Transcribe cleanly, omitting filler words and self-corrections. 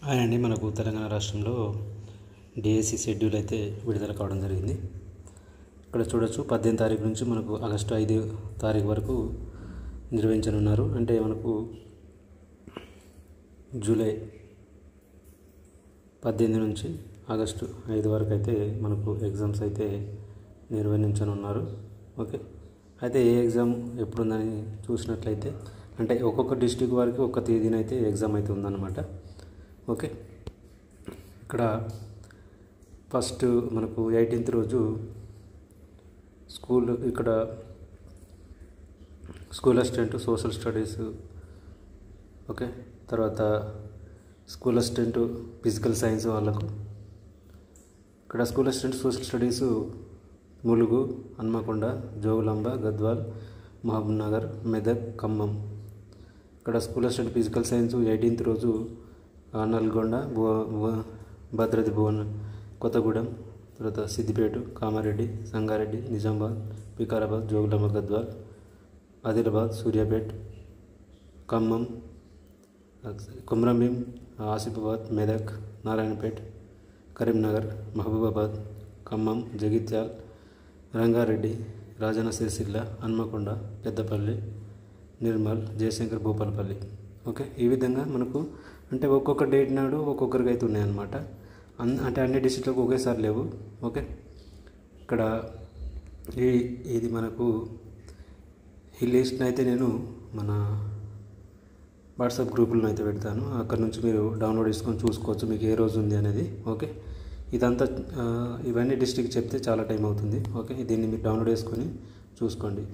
Hi అండి. మనకు తెలంగాణ రాష్ట్రంలో డిఎస్సి షెడ్యూల్ అయితే విడుదల కావడం జరిగింది. ఇక్కడ చూడొచ్చు 18 తారీఖు నుంచి మనకు ఆగస్టు 5 తారీఖు వరకు నిర్వహించనున్నారు. అంటే మనకు జూలై 18 నుంచి ఆగస్టు 5 వరకు అయితే మనకు ఎగ్జామ్స్ అయితే నిర్వహించనున్నారు. ఓకే, అయితే ఏ ఎగ్జామ్ ఎప్పుడుందని చూసినట్లయితే అంటే ఒక్కొక్క డిస్టిక్ వారికి ఒక్క తేదీన అయితే ఎగ్జామ్ అయితే ఉందన్నమాట. ఓకే, ఇక్కడ ఫస్ట్ మనకు 18th రోజు ఇక్కడ school assistant social studies, okay, తర్వాత స్కూల్ అసిస్టెంట్ ఫిజికల్ సైన్స్ వాళ్ళకు, ఇక్కడ school assistant social studies Mulugu, Hanamkonda, Jogulamba, Gadwal, Mahabubnagar, Medak, Khammam. ఇక్కడ school assistant physical science 18th రోజు నల్గొండ, భద్రాద్రి భువన్, కొత్తగూడెం, తర్వాత సిద్దిపేట, కామారెడ్డి, సంగారెడ్డి, నిజామాబాద్, వికారాబాద్, జోగులాంబ, గద్వాల్, ఆదిలాబాద్, సూర్యాపేట్, ఖమ్మం, కొమరంభీం, ఆసిఫాబాద్, మెదక్, నారాయణపేట్, కరీంనగర్, మహబూబాబాద్, ఖమ్మం, జగిత్యాల్, రంగారెడ్డి, రాజన్న సిరిసిల్ల, హన్మకొండ, పెద్దపల్లి, నిర్మల్, జయశంకర్, భూపాలపల్లి. ఓకే, ఈ విధంగా మనకు అంటే ఒక్కొక్క డేట్ నాడు ఒక్కొక్కరికి అయితే ఉన్నాయన్నమాట. అంటే అన్ని డిస్ట్రిక్ట్లకు ఒకేసారి లేవు. ఓకే, ఇక్కడ ఇది మనకు ఈ లిస్ట్ని అయితే నేను మన వాట్సాప్ గ్రూపులను అయితే పెడతాను. అక్కడ నుంచి మీరు డౌన్లోడ్ చేసుకొని చూసుకోవచ్చు మీకు ఏ రోజు ఉంది అనేది. ఓకే, ఇదంతా ఇవన్నీ డిస్ట్రిక్ట్ చెప్తే చాలా టైం అవుతుంది. ఓకే, దీన్ని మీరు డౌన్లోడ్ చేసుకొని చూసుకోండి.